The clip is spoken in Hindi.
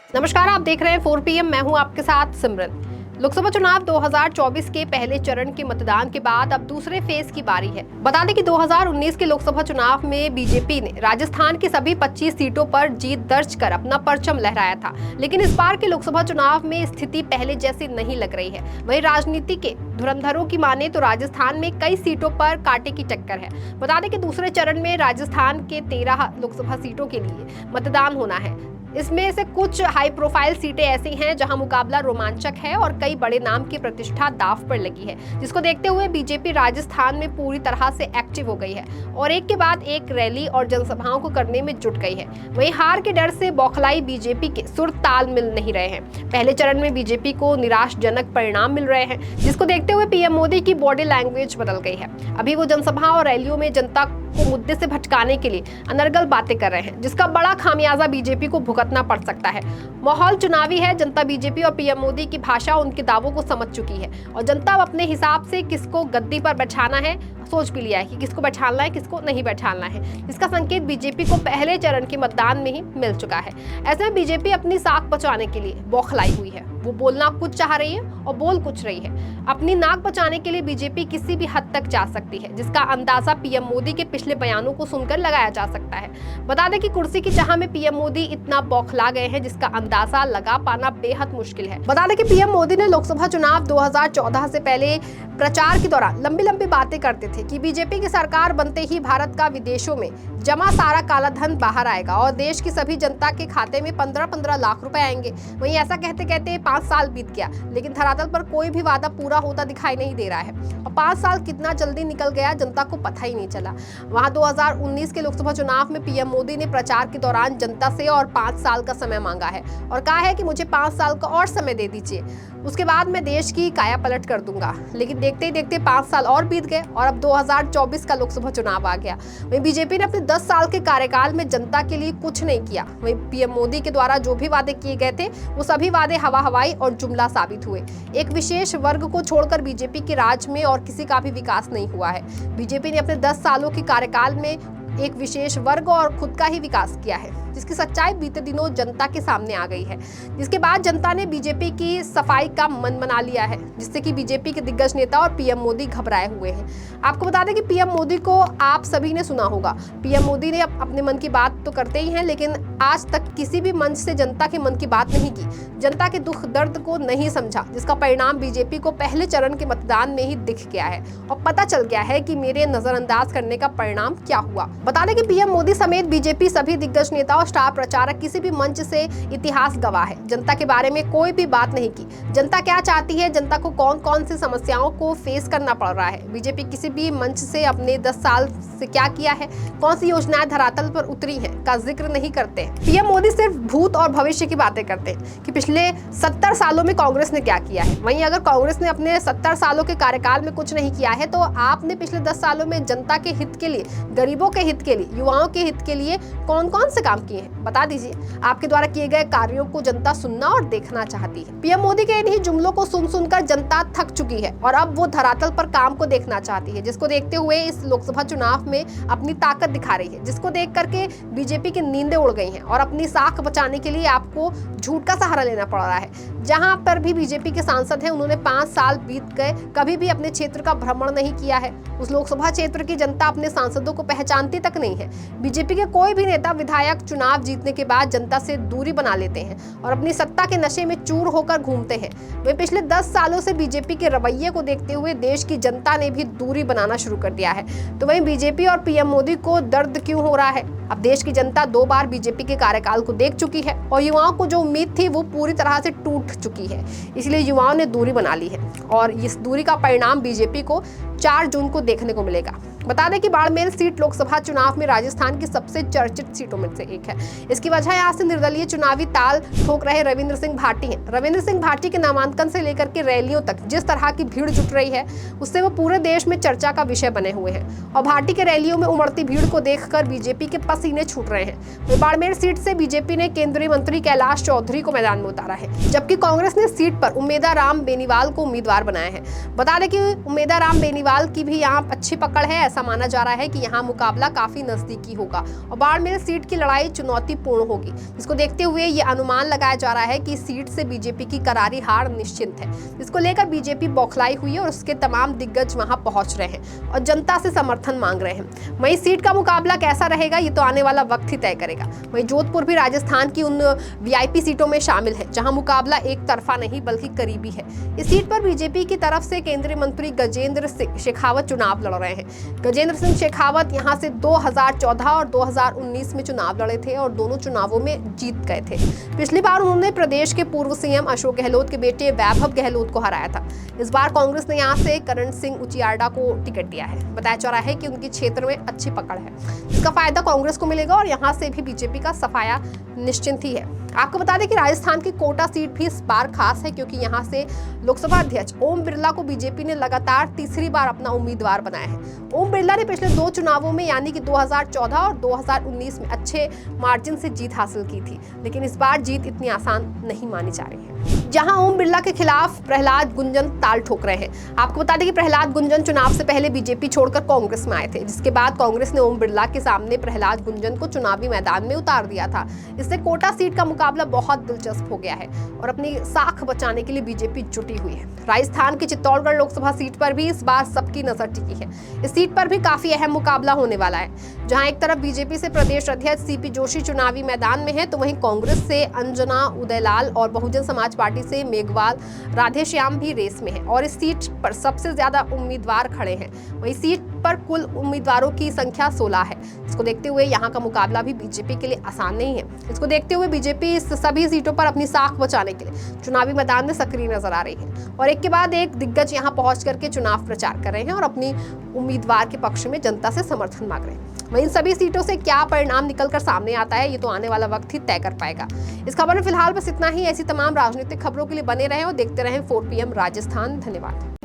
नमस्कार, आप देख रहे हैं 4 PM। मैं हूं आपके साथ सिमरन। लोकसभा चुनाव 2024 के पहले चरण के मतदान के बाद अब दूसरे फेज की बारी है। बता दें कि 2019 के लोकसभा चुनाव में बीजेपी ने राजस्थान की सभी 25 सीटों पर जीत दर्ज कर अपना परचम लहराया था, लेकिन इस बार के लोकसभा चुनाव में स्थिति पहले जैसी नहीं लग रही है। वहीं राजनीति के धुरंधरों की माने तो राजस्थान में कई सीटों पर कांटे की टक्कर है। बता दें कि दूसरे चरण में राजस्थान के 13 लोकसभा सीटों के लिए मतदान होना है। इसमें से कुछ हाई प्रोफाइल सीटें ऐसी हैं जहां मुकाबला रोमांचक है और कई बड़े नाम की प्रतिष्ठा दांव पर लगी है, जिसको देखते हुए बीजेपी राजस्थान में पूरी तरह से एक्टिव हो गई है और एक के बाद एक रैली और जनसभाओं को करने में जुट गई है। वहीं हार के डर से बौखलाई बीजेपी के सुर ताल मिल नहीं रहे हैं। पहले चरण में बीजेपी को निराशाजनक परिणाम मिल रहे हैं, जिसको देखते हुए पीएम मोदी की बॉडी लैंग्वेज बदल गई है। अभी वो जनसभा और रैलियों में जनता को मुद्दे से भटकाने के लिए अनर्गल बातें कर रहे हैं, जिसका बड़ा खामियाजा बीजेपी को भुगतना पड़ सकता है। माहौल चुनावी है। जनता बीजेपी और पीएम मोदी की भाषा, उनके दावों को समझ चुकी है और जनता अपने हिसाब से किसको गद्दी पर बैठाना है सोच भी लिया है कि किसको बैठाना है, किसको नहीं बैठाना है। इसका संकेत बीजेपी को पहले चरण के मतदान में ही मिल चुका है। ऐसे में बीजेपी अपनी साख बचाने के लिए बौखलाई हुई है। वो बोलना कुछ चाह रही है और बोल कुछ रही है। अपनी नाक बचाने के लिए बीजेपी किसी भी हद तक जा सकती है, जिसका अंदाजा पीएम मोदी के पिछले बयानों को सुनकर लगाया जा सकता है। बता दें कि कुर्सी की चाह में पीएम मोदी इतना बौखला गए हैं जिसका अंदाजा लगा पाना बेहद मुश्किल है। बता दें कि पीएम मोदी ने लोकसभा चुनाव 2014 से पहले प्रचार के दौरान लंबी लंबी बातें करते थे कि बीजेपी की सरकार बनते ही भारत का विदेशों में जमा सारा काला धन बाहर आएगा और देश की सभी जनता के खाते में 15-15 लाख रुपए आएंगे। वहीं ऐसा कहते कहते 5 साल बीत गया, लेकिन धरातल पर कोई भी वादा पूरा होता दिखाई नहीं दे रहा है और 5 साल कितना जल्दी निकल गया जनता को पता ही नहीं चला। वहां 2019 के लोकसभा चुनाव में पीएम मोदी ने प्रचार के दौरान जनता से और 5 साल का समय मांगा है और कहा है कि मुझे 5 साल का और समय दे दीजिए, उसके बाद मैं देश की काया पलट कर दूंगा। लेकिन देखते ही देखते 5 साल और बीत गए और अब 2024 का लोकसभा चुनाव आ गया। वहीं बीजेपी ने अपने 10 साल के कार्यकाल में जनता के लिए कुछ नहीं किया। वहीं पीएम मोदी के द्वारा जो भी वादे किए गए थे वो सभी वादे हवा हवाई और जुमला साबित हुए। एक विशेष वर्ग को छोड़कर बीजेपी के राज में और किसी का भी विकास नहीं हुआ है। बीजेपी ने अपने 10 सालों के कार्यकाल में एक विशेष वर्ग और खुद का ही विकास किया है, जिसकी सच्चाई बीते दिनों जनता के सामने आ गई है। जिसके बाद जनता ने बीजेपी की सफाई का मन बना लिया है, जिससे कि बीजेपी के दिग्गज नेता और पीएम मोदी घबराए हुए हैं। आपको बता दें कि पीएम मोदी को आप सभी ने सुना होगा। पीएम मोदी ने अपने मन की बात तो करते ही हैं, लेकिन आज तक किसी भी मंच से जनता के मन की बात नहीं की, जनता के दुख दर्द को नहीं समझा, जिसका परिणाम बीजेपी को पहले चरण के मतदान में ही दिख गया है और पता चल गया है कि मेरे नजरअंदाज करने का परिणाम क्या हुआ। बता दें कि पीएम मोदी समेत बीजेपी सभी दिग्गज नेता और स्टार प्रचारक किसी भी मंच से इतिहास गवाह है। जनता के बारे में कोई भी बात नहीं की। जनता क्या चाहती है, जनता को कौन कौन सी समस्याओं को फेस करना पड़ रहा है, बीजेपी किसी भी मंच से अपने 10 साल से क्या किया है, कौन सी योजनाएं धरातल पर उतरी हैं का जिक्र नहीं करते हैं। पीएम मोदी सिर्फ भूत और भविष्य की बातें करते हैं कि पिछले 70 सालों में कांग्रेस ने क्या किया है। वहीं अगर कांग्रेस ने अपने 70 सालों के कार्यकाल में कुछ नहीं किया है तो आपने पिछले 10 सालों में जनता के हित के लिए, गरीबों के हित के लिए, युवाओं के हित के लिए कौन कौन से काम किए हैं, बता दीजिए। आपके द्वारा किए गए कार्यों को जनता सुनना और देखना चाहती है। पीएम मोदी के इन्हीं जुमलों को सुन सुनकर जनता थक चुकी है और अब वो धरातल पर काम को देखना चाहती है, जिसको देखते हुए इस लोकसभा चुनाव में अपनी ताकत दिखा रही है, जिसको देख करके बीजेपी की नींदें उड़ गई हैं और अपनी साख बचाने के लिए आपको झूठ का सहारा लेना पड़ रहा है। जहां पर भी बीजेपी के सांसद हैं, उन्होंने 5 साल बीत गए, कभी भी अपने क्षेत्र का भ्रमण नहीं किया है। उस लोकसभा क्षेत्र की जनता अपने सांसदों को पहचानती तक नहीं है। बीजेपी के कोई भी नेता विधायक चुनाव जीतने के बाद जनता से दूरी बना लेते हैं और अपनी सत्ता के नशे में चूर होकर घूमते हैं। वे पिछले 10 सालों से बीजेपी के रवैये को देखते हुए देश की जनता ने भी दूरी बनाना शुरू कर दिया है। तो वहीं बीजेपी और पीएम मोदी को दर्द क्यों हो रहा है? अब देश की जनता 2 बार बीजेपी के कार्यकाल को देख चुकी है और युवाओं को जो उम्मीद थी वो पूरी तरह से टूट चुकी है। इसलिए युवाओं ने दूरी बना ली है और इस दूरी का परिणाम बीजेपी को 4 जून को देखने को मिलेगा। बता दें कि बाड़मेर सीट लोकसभा चुनाव में राजस्थान की सबसे चर्चित सीटों में से एक है। इसकी वजह यहाँ से निर्दलीय चुनावी ताल ठोक रहे रविंद्र सिंह भाटी हैं। रविंद्र सिंह भाटी के नामांकन से लेकर के रैलियों तक जिस तरह की भीड़ जुट रही है, उससे वो पूरे देश में चर्चा का विषय बने हुए हैं और भाटी के रैलियों में उमड़ती भीड़ को देखकर बीजेपी के पसीने छूट रहे हैं। बाड़मेर सीट से बीजेपी ने केंद्रीय मंत्री कैलाश चौधरी को मैदान में उतारा है, जबकि कांग्रेस ने सीट पर उम्मेदा राम बेनीवाल को उम्मीदवार बनाया है। बता दें कि उम्मेदा राम बेनीवाल केजरीवाल की भी यहाँ अच्छी पकड़ है। ऐसा माना जा रहा है कि यहाँ मुकाबला काफी नजदीकी होगा और बाड़मेर सीट की लड़ाई चुनौतीपूर्ण होगी, जिसको देखते हुए ये अनुमान लगाया जा रहा है कि इस सीट से बीजेपी की करारी हार निश्चित है, जिसको लेकर बीजेपी बौखलाई हुई है और उसके तमाम दिग्गज वहां पहुंच रहे हैं और जनता से समर्थन मांग रहे हैं। वहीं सीट का मुकाबला कैसा रहेगा ये तो आने वाला वक्त ही तय करेगा। वहीं जोधपुर भी राजस्थान की उन वीआईपी सीटों में शामिल है जहां मुकाबला एक तरफा नहीं बल्कि करीबी है। इस सीट पर बीजेपी की तरफ से केंद्रीय मंत्री गजेंद्र सिंह शेखावत चुनाव लड़ रहे हैं। गजेंद्र सिंह शेखावत यहां से 2014 और 2019 में चुनाव लड़े थे और दोनों चुनावों में जीत गए थे। पिछली बार उन्होंने प्रदेश के पूर्व सीएम अशोक गहलोत के बेटे वैभव गहलोत को हराया था। इस बार कांग्रेस ने यहां से करण सिंह उचियार्डा को टिकट दिया है। बताया जा रहा है कि उनके क्षेत्र में अच्छी पकड़ है, इसका फायदा कांग्रेस को मिलेगा और यहां से भी बीजेपी का सफाया निश्चिंत ही है। आपको बता दें कि राजस्थान की कोटा सीट भी इस बार खास है, क्योंकि यहां से लोकसभा अध्यक्ष ओम बिरला को बीजेपी ने लगातार तीसरी बार अपना उम्मीदवार बनाया है। ओम बिरला ने पिछले 2 चुनावों में यानी कि 2014 और 2019 में अच्छे मार्जिन से जीत हासिल की थी, लेकिन इस बार जीत इतनी आसान नहीं मानी जा रही है। जहां ओम बिरला के खिलाफ प्रहलाद गुंजन ताल ठोक रहे हैं। आपको बता दें कि प्रहलाद गुंजन चुनाव से पहले बीजेपी छोड़कर कांग्रेस में आए थे, जिसके बाद कांग्रेस ने ओम बिरला के सामने प्रहलाद गुंजन को चुनावी मैदान में उतार दिया था। इससे कोटा सीट का मुकाबला बहुत दिलचस्प हो गया है और अपनी साख बचाने के लिए बीजेपी जुटी हुई है। राजस्थान की चित्तौड़गढ़ लोकसभा सीट पर भी इस बार सबकी नजर टिकी है। इस सीट पर भी काफी अहम मुकाबला होने वाला है, जहां एक तरफ बीजेपी से प्रदेश अध्यक्ष सीपी जोशी चुनावी मैदान में है, तो वहीं कांग्रेस से अंजना उदयलाल और बहुजन समाज पार्टी से मेघवाल राधेश्याम भी रेस में है और इस सीट पर सबसे ज्यादा उम्मीदवार खड़े हैं। वहीं सीट पर कुल उम्मीदवारों की संख्या 16 है। इसको देखते हुए यहाँ का मुकाबला भी बीजेपी के लिए आसान नहीं है। इसको देखते हुए बीजेपी इस सभी सीटों पर अपनी साख बचाने के लिए चुनावी मैदान में सक्रिय नजर आ रही है और एक के बाद एक दिग्गज यहाँ पहुंच करके चुनाव प्रचार कर रहे हैं और अपनी उम्मीदवार के पक्ष में जनता से समर्थन मांग रहे हैं। वहीं इन सभी सीटों से क्या परिणाम निकलकर सामने आता है ये तो आने वाला वक्त ही तय कर पाएगा। इस खबर में फिलहाल बस इतना ही। ऐसी तमाम राजनीतिक खबरों के लिए बने रहें और देखते रहें 4 PM राजस्थान। धन्यवाद।